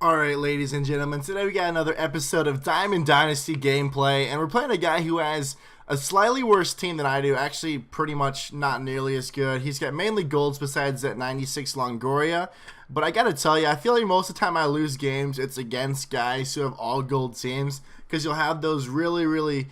Alright, ladies and gentlemen, today we got another episode of Diamond Dynasty gameplay, and we're playing a guy who has a slightly worse team than I do, actually pretty much not nearly as good. He's got mainly golds besides that 96 Longoria, but I gotta tell you, I feel like most of the time I lose games, it's against guys who have all gold teams, because you'll have those really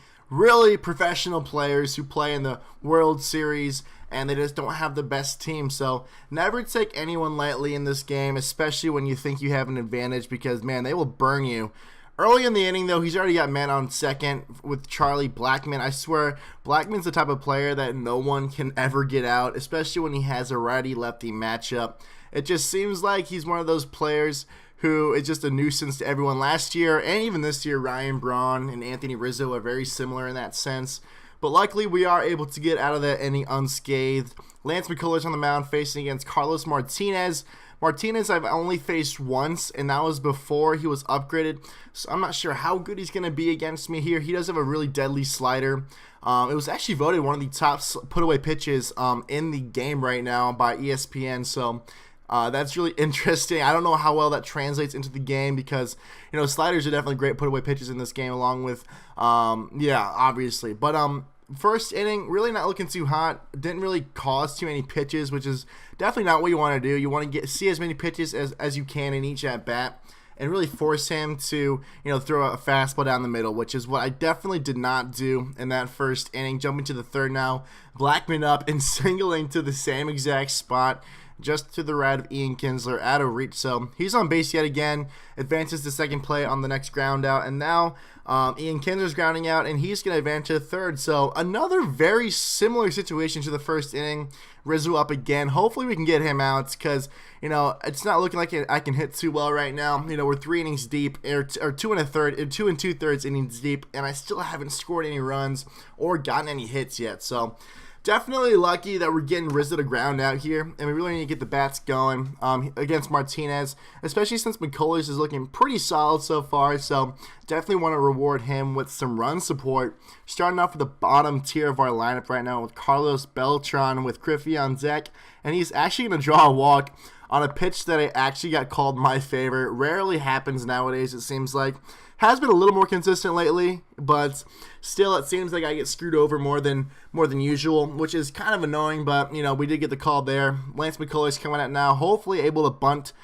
professional players who play in the World Series, and they just don't have the best team. So never take anyone lightly in this game, especially when you think you have an advantage, because man, they will burn you. Early in the inning though, he's already got man on second with Charlie Blackmon. I swear, Blackmon's the type of player that no one can ever get out, especially when he has a righty-lefty matchup. It just seems like he's one of those players who is just a nuisance to everyone. Last year and even this year, Ryan Braun and Anthony Rizzo are very similar in that sense. But luckily, we are able to get out of that inning unscathed. Lance McCullers on the mound facing against Carlos Martinez. Martinez I've only faced once, and that was before he was upgraded. So I'm not sure how good he's going to be against me here. He does have a really deadly slider. It was actually voted one of the top put-away pitches in the game right now by ESPN. So that's really interesting. I don't know how well that translates into the game because, you know, sliders are definitely great put-away pitches in this game along with, yeah, obviously. But first inning, really not looking too hot. Didn't really cause too many pitches, which is definitely not what you want to do. You want to see as many pitches as you can in each at-bat and really force him to, you know, throw a fastball down the middle, which is what I definitely did not do in that first inning. Jumping to the third now, Blackmon up and singling to the same exact spot, just to the right of Ian Kinsler, out of reach. So he's on base yet again, advances to second play on the next ground out, and now Ian Kinsler's grounding out, and he's going to advance to third. So another very similar situation to the first inning. Rizzo up again. Hopefully we can get him out because, you know, it's not looking like I can hit too well right now. You know, we're 3 innings deep, or 2 and 2/3 innings deep, and I still haven't scored any runs or gotten any hits yet. So definitely lucky that we're getting Rizzo to ground out here, and we really need to get the bats going against Martinez, especially since McCullers is looking pretty solid so far, so definitely want to reward him with some run support. Starting off with the bottom tier of our lineup right now with Carlos Beltran with Griffey on deck, and he's actually going to draw a walk on a pitch that I actually got called my favorite. Rarely happens nowadays, it seems like. Has been a little more consistent lately, but still it seems like I get screwed over more than usual, which is kind of annoying, but, you know, we did get the call there. Lance McCullers coming out now, hopefully able to bunt,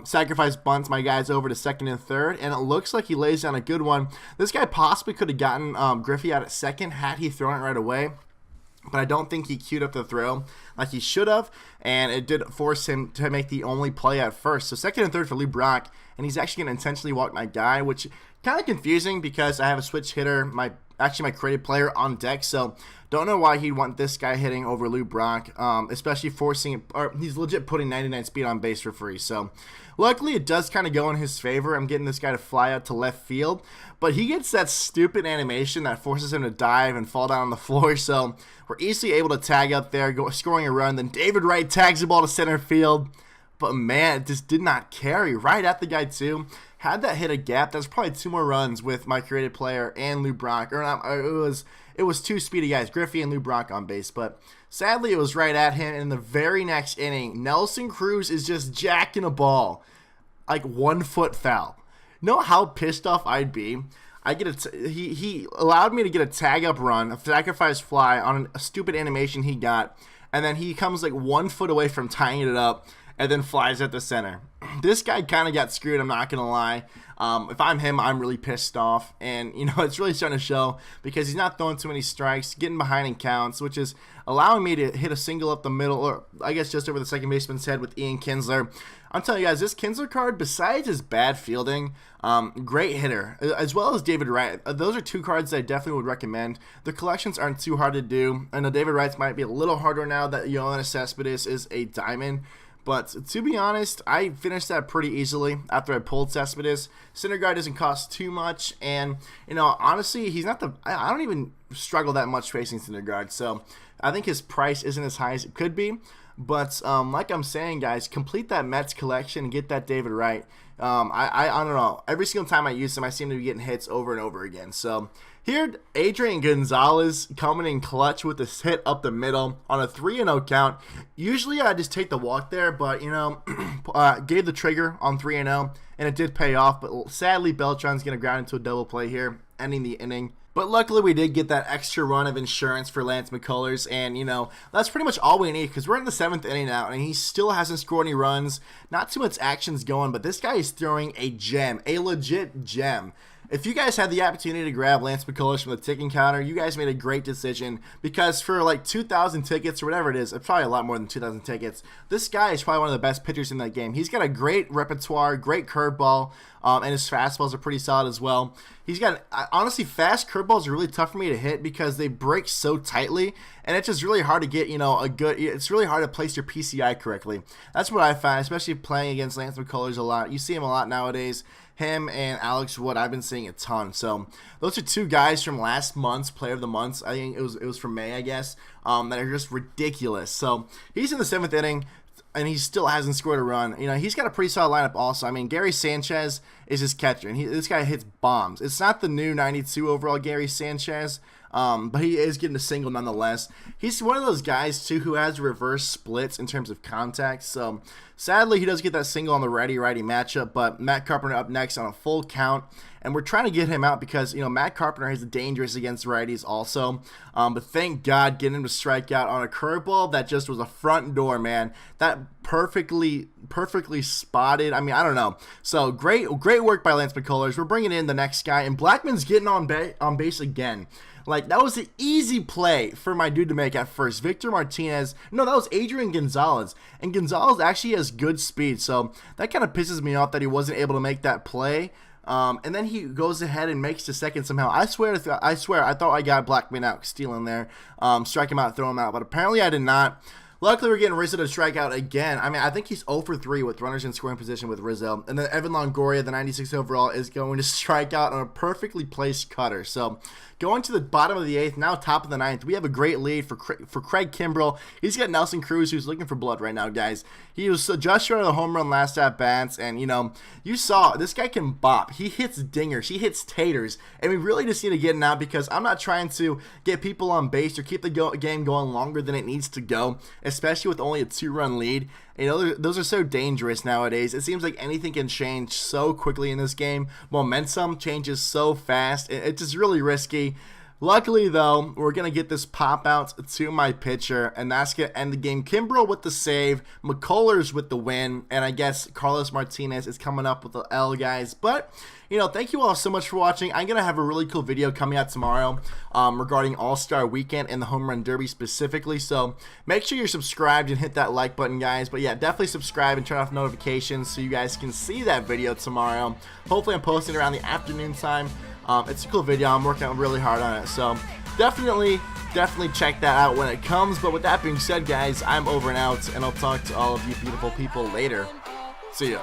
sacrifice bunts my guys over to second and third, and it looks like he lays down a good one. This guy possibly could have gotten Griffey out at second had he thrown it right away, but I don't think he queued up the throw like he should have, and it did force him to make the only play at first. So second and third for Lou Brock, and he's actually going to intentionally walk my guy, which kind of confusing because I have a switch hitter, my creative player on deck, so don't know why he'd want this guy hitting over Lou Brock, especially forcing, or he's legit putting 99 speed on base for free. So luckily it does kind of go in his favor. I'm getting this guy to fly out to left field, but he gets that stupid animation that forces him to dive and fall down on the floor, so we're easily able to tag up there, scoring a run. Then David Wright tags the ball to center field, but man, it just did not carry. Right at the guy too. Had that hit a gap, that's probably 2 more runs with my creative player and Lou Brock. Or not, it was 2 speedy guys, Griffey and Lou Brock on base. But sadly, it was right at him. And in the very next inning, Nelson Cruz is just jacking a ball like 1 foot foul. Know how pissed off I'd be? He allowed me to get a tag up run, a sacrifice fly on a stupid animation he got, and then he comes like 1 foot away from tying it up, and then flies at the center. This guy kind of got screwed, I'm not going to lie. If I'm him, I'm really pissed off. And, you know, it's really starting to show because he's not throwing too many strikes, getting behind in counts, which is allowing me to hit a single up the middle, or I guess just over the second baseman's head with Ian Kinsler. I'm telling you guys, this Kinsler card, besides his bad fielding, great hitter, as well as David Wright. Those are 2 cards that I definitely would recommend. The collections aren't too hard to do. I know David Wright's might be a little harder now that Yoenis Cespedes is a diamond. But to be honest, I finished that pretty easily after I pulled Cespedes. Syndergaard doesn't cost too much, and, you know, honestly, he's not the. I don't even struggle that much facing Syndergaard, so I think his price isn't as high as it could be. But like I'm saying, guys, complete that Mets collection and get that David Wright. I don't know. Every single time I use him, I seem to be getting hits over and over again. So Here, Adrian Gonzalez coming in clutch with this hit up the middle on a 3-0 count. Usually I just take the walk there, but, you know, gave the trigger on 3-0, and it did pay off. But sadly, Beltran's going to ground into a double play here, ending the inning. But luckily, we did get that extra run of insurance for Lance McCullers, and, you know, that's pretty much all we need, because we're in the 7th inning now, and he still hasn't scored any runs. Not too much action's going, but this guy is throwing a gem, a legit gem. If you guys had the opportunity to grab Lance McCullers from the ticking counter, you guys made a great decision, because for like 2,000 tickets or whatever it is, it's probably a lot more than 2,000 tickets, this guy is probably one of the best pitchers in that game. He's got a great repertoire, great curveball, and his fastballs are pretty solid as well. He's got, honestly, fast curveballs are really tough for me to hit because they break so tightly, and it's just really hard to get, you know, it's really hard to place your PCI correctly. That's what I find, especially playing against Lance McCullers a lot. You see him a lot nowadays. Him and Alex Wood, I've been seeing a ton. So those are two guys from last month's Player of the Month. I think it was from May, I guess, that are just ridiculous. So he's in the 7th inning, and he still hasn't scored a run. You know, he's got a pretty solid lineup also. I mean, Gary Sanchez is his catcher, and this guy hits bombs. It's not the new 92 overall Gary Sanchez, but he is getting a single nonetheless. He's one of those guys, too, who has reverse splits in terms of contact. So sadly, he does get that single on the righty-righty matchup, but Matt Carpenter up next on a full count. And we're trying to get him out because, you know, Matt Carpenter is dangerous against righties also. But thank God getting him to strike out on a curveball that just was a front door, man. That perfectly spotted. I mean, I don't know. So great work by Lance McCullers. We're bringing in the next guy, and Blackman's getting on base again. Like, that was an easy play for my dude to make at first. Victor Martinez. No, that was Adrian Gonzalez. And Gonzalez actually has good speed. So that kind of pisses me off that he wasn't able to make that play. And then he goes ahead and makes the second somehow. I swear, I thought I got Blackman out stealing there. Strike him out, throw him out. But apparently I did not. Luckily, we're getting Rizzo to strike out again. I mean, I think he's 0 for 3 with runners in scoring position with Rizzo. And then Evan Longoria, the 96 overall, is going to strike out on a perfectly placed cutter. So going to the bottom of the 8th, now top of the 9th, we have a great lead for Craig Kimbrell. He's got Nelson Cruz, who's looking for blood right now, guys. He was just short of the home run last at bats, and, you know, you saw this guy can bop. He hits dingers. He hits taters. And we really just need to get him out because I'm not trying to get people on base or keep the game going longer than it needs to go, especially with only a 2-run lead. You know, those are so dangerous nowadays. It seems like anything can change so quickly in this game. Momentum changes so fast. It's just really risky. Luckily, though, we're going to get this pop out to my pitcher, and that's going to end the game. Kimbrell with the save, McCullers with the win, and I guess Carlos Martinez is coming up with the L, guys. But, you know, thank you all so much for watching. I'm going to have a really cool video coming out tomorrow regarding All-Star Weekend and the Home Run Derby specifically. So make sure you're subscribed and hit that like button, guys. But yeah, definitely subscribe and turn off notifications so you guys can see that video tomorrow. Hopefully I'm posting around the afternoon time. It's a cool video. I'm working really hard on it. So definitely check that out when it comes. But with that being said, guys, I'm over and out, and I'll talk to all of you beautiful people later. See ya.